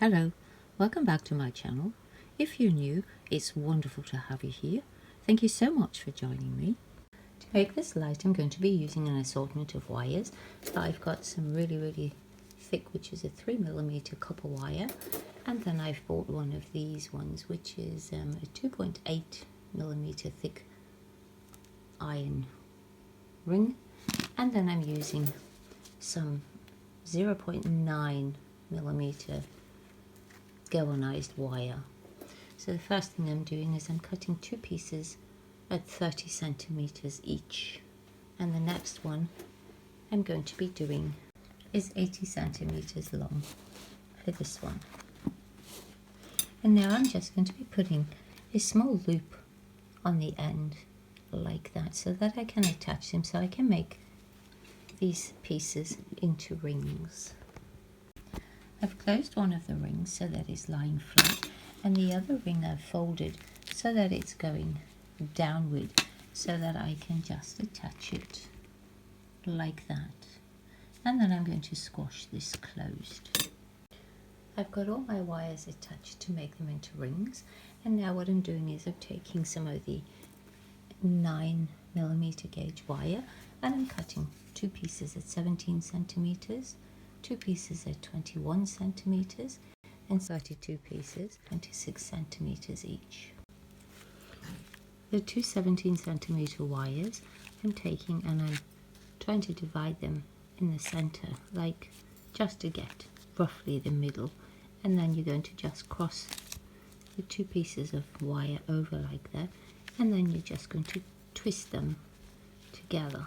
Hello, welcome back to my channel. If you're new, it's wonderful to have you here. Thank you so much for joining me. To make this light, I'm going to be using an assortment of wires. I've got some really thick, which is a 3mm copper wire, and then I've bought one of these ones, which is a 2.8mm thick iron ring, and then I'm using some 0.9mm galvanized wire. So the first thing I'm doing is I'm cutting two pieces at 30 centimeters each, and the next one I'm going to be doing is 80 centimeters long for this one. And now I'm just going to be putting a small loop on the end like that, so that I can attach them, so I can make these pieces into rings. I've closed one of the rings so that it's lying flat, and the other ring I've folded so that it's going downward, so that I can just attach it like that. And then I'm going to squash this closed. I've got all my wires attached to make them into rings, and now what I'm doing is I'm taking some of the 9mm gauge wire, and I'm cutting two pieces at 17 centimeters, two pieces at 21 centimeters, and 32 pieces, 26 centimeters each. The two 17 centimeter wires I'm taking, and I'm trying to divide them in the center, like just to get roughly the middle, and then you're going to just cross the two pieces of wire over like that, and then you're just going to twist them together.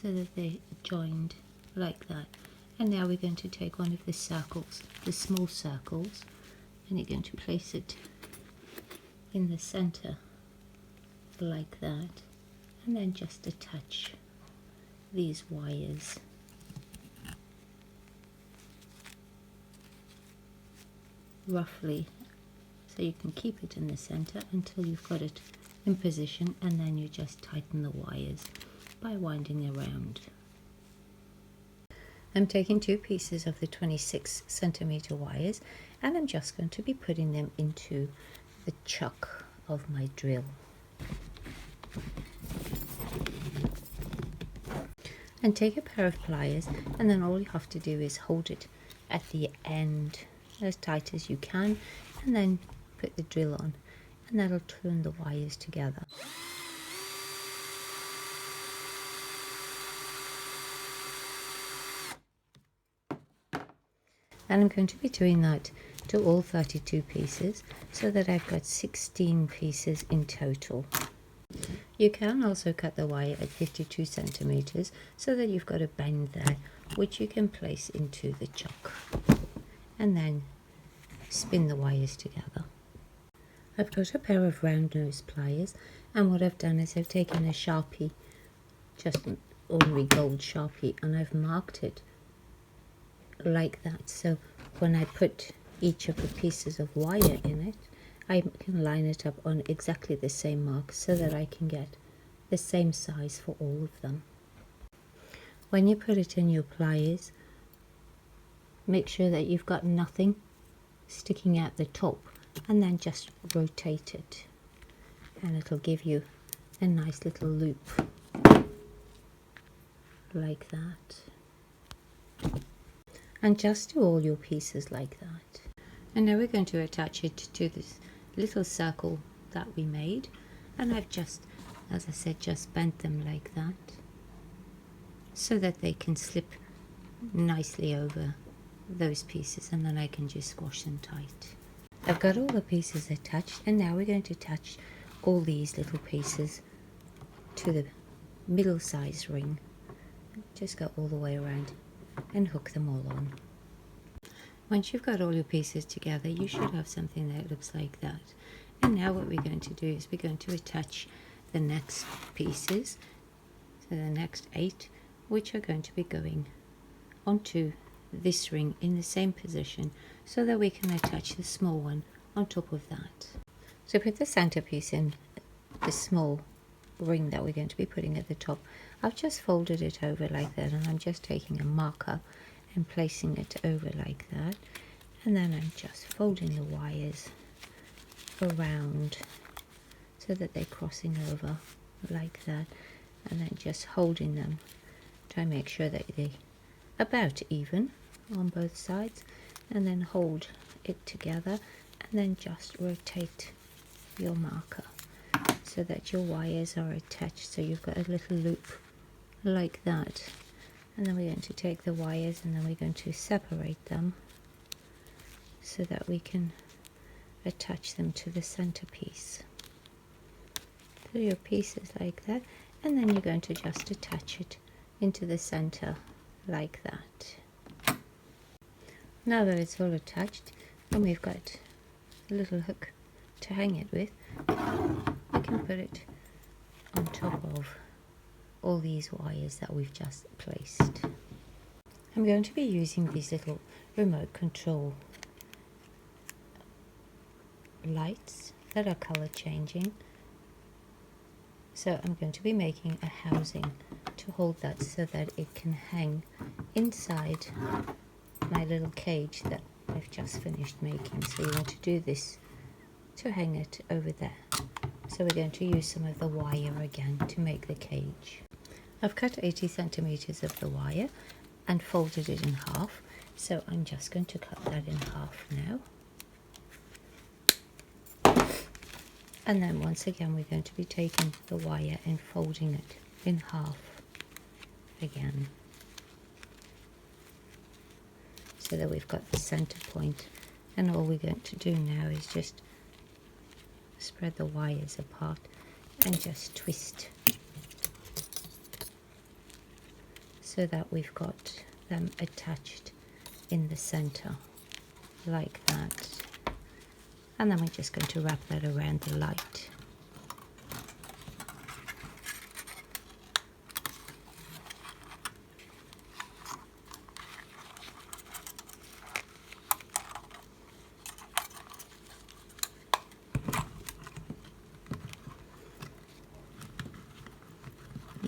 So that they're joined like that. And now we're going to take one of the circles, the small circles, and you're going to place it in the center like that, and then just attach these wires roughly, so you can keep it in the center until you've got it in position, and then you just tighten the wires by winding around. I'm taking two pieces of the 26 centimeter wires, and I'm just going to be putting them into the chuck of my drill. And take a pair of pliers, and then all you have to do is hold it at the end as tight as you can, and then put the drill on, and that'll turn the wires together. And I'm going to be doing that to all 32 pieces, so that I've got 16 pieces in total. You can also cut the wire at 52 centimeters, so that you've got a bend there, which you can place into the chuck, and then spin the wires together. I've got a pair of round nose pliers, and what I've done is I've taken a Sharpie, just an ordinary gold Sharpie, and I've marked it like that, so when I put each of the pieces of wire in it, I can line it up on exactly the same mark, so that I can get the same size for all of them. When you put it in your pliers, make sure that you've got nothing sticking out the top, and then just rotate it, and it'll give you a nice little loop like that. And just do all your pieces like that. And now we're going to attach it to this little circle that we made, and I've just, as I said, just bent them like that, so that they can slip nicely over those pieces, and then I can just squash them tight. I've got all the pieces attached, and now we're going to attach all these little pieces to the middle size ring. Just go all the way around and hook them all on. Once you've got all your pieces together, you should have something that looks like that. And now what we're going to do is we're going to attach the next pieces, so the next 8, which are going to be going onto this ring in the same position, so that we can attach the small one on top of that. So put the center piece in the small ring that we're going to be putting at the top. I've just folded it over like that, and I'm just taking a marker and placing it over like that, and then I'm just folding the wires around so that they're crossing over like that, and then just holding them to make sure that they're about even on both sides, and then hold it together, and then just rotate your marker so that your wires are attached, so you've got a little loop like that. And then we're going to take the wires and then we're going to separate them so that we can attach them to the centerpiece. So your piece is like that, and then you're going to just attach it into the center like that. Now that it's all attached and we've got a little hook to hang it with, we can put it on top of all these wires that we've just placed. I'm going to be using these little remote control lights that are color changing. So I'm going to be making a housing to hold that so that it can hang inside my little cage that I've just finished making. So you want to do this to hang it over there. So we're going to use some of the wire again to make the cage. I've cut 80 centimeters of the wire and folded it in half. So I'm just going to cut that in half now. And then once again we're going to be taking the wire and folding it in half again, so that we've got the center point. And all we're going to do now is just spread the wires apart and just twist so that we've got them attached in the center like that. And then we're just going to wrap that around the light.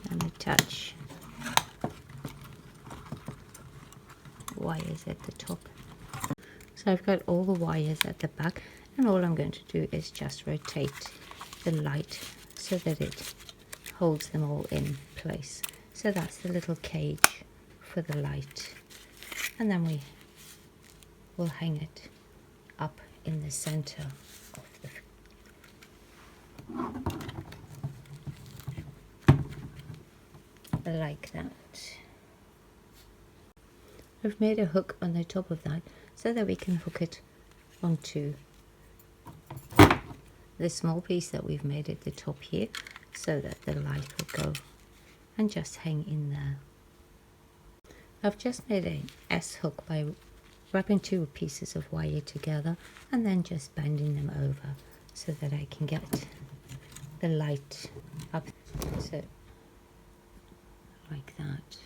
And attach wires at the top. So I've got all the wires at the back, and all I'm going to do is just rotate the light so that it holds them all in place. So that's the little cage for the light, and then we will hang it up in the center of the like that. I've made a hook on the top of that so that we can hook it onto the small piece that we've made at the top here, so that the light will go and just hang in there. I've just made an S hook by wrapping two pieces of wire together and then just bending them over so that I can get the light up, so like that,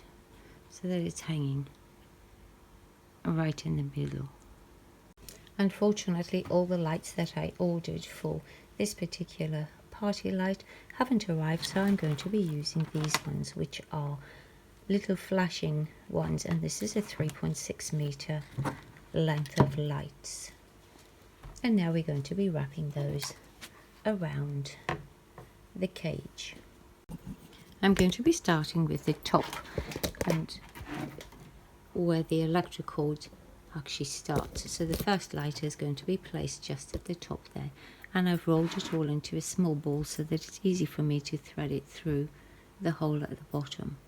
so that it's hanging right in the middle. Unfortunately, all the lights that I ordered for this particular party light haven't arrived, so I'm going to be using these ones, which are little flashing ones, and this is a 3.6 meter length of lights. And now we're going to be wrapping those around the cage. I'm going to be starting with the top and where the electric cord actually starts. So the first light is going to be placed just at the top there, and I've rolled it all into a small ball so that it's easy for me to thread it through the hole at the bottom.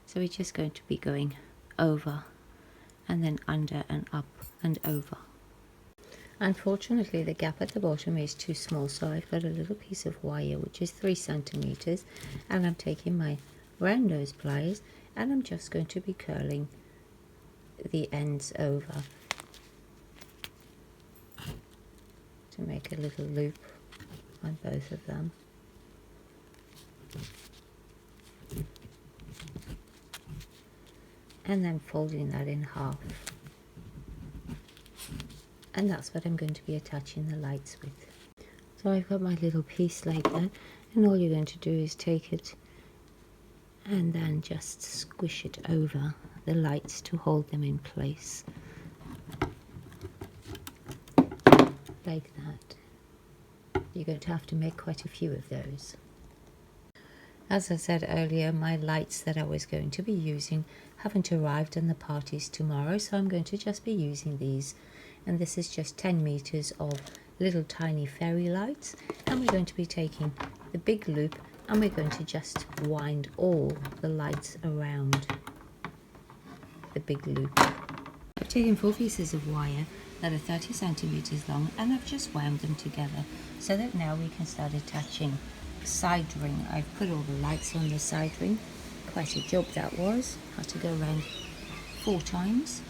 So we're just going to be going over and then under and up and over. Unfortunately, the gap at the bottom is too small, so I've got a little piece of wire which is 3 centimeters, and I'm taking my round nose pliers and I'm just going to be curling the ends over to make a little loop on both of them. And then folding that in half. And that's what I'm going to be attaching the lights with. So I've got my little piece like that, and all you're going to do is take it and then just squish it over the lights to hold them in place like that. You're going to have to make quite a few of those. As I said earlier, my lights that I was going to be using haven't arrived and the party's tomorrow, so I'm going to just be using these. And this is just 10 meters of little tiny fairy lights, and we're going to be taking the big loop and we're going to just wind all the lights around the big loop. I've taken 4 pieces of wire that are 30 centimeters long and I've just wound them together so that now we can start attaching the side ring. I've put all the lights on the side ring. Quite a job that was. Had to go around 4 times.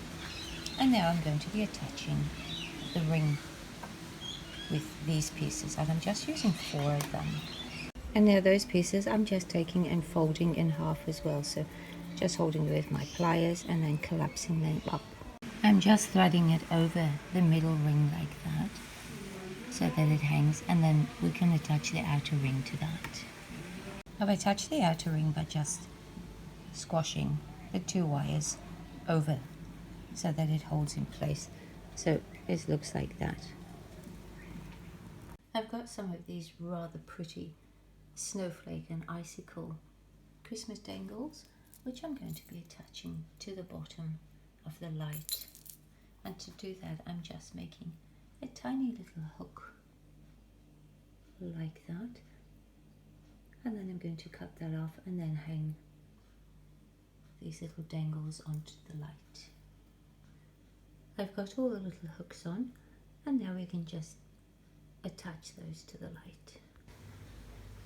And now I'm going to be attaching the ring with these pieces, and I'm just using 4 of them. And now those pieces I'm just taking and folding in half as well, so just holding it with my pliers and then collapsing them up. I'm just threading it over the middle ring like that so that it hangs, and then we can attach the outer ring to that. I've attached the outer ring by just squashing the 2 wires over so that it holds in place. So it looks like that. I've got some of these rather pretty snowflake and icicle Christmas dangles, which I'm going to be attaching to the bottom of the light. And to do that, I'm just making a tiny little hook like that, and then I'm going to cut that off and then hang these little dangles onto the light. I've got all the little hooks on, and now we can just attach those to the light.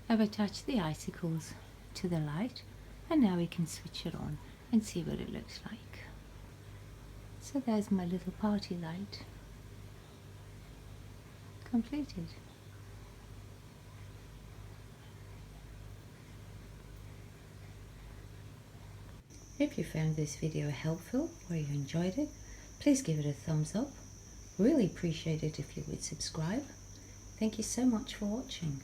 I've attached the icicles to the light, and now we can switch it on and see what it looks like. So there's my little party light completed. If you found this video helpful or you enjoyed it, please give it a thumbs up. Really appreciate it if you would subscribe. Thank you so much for watching.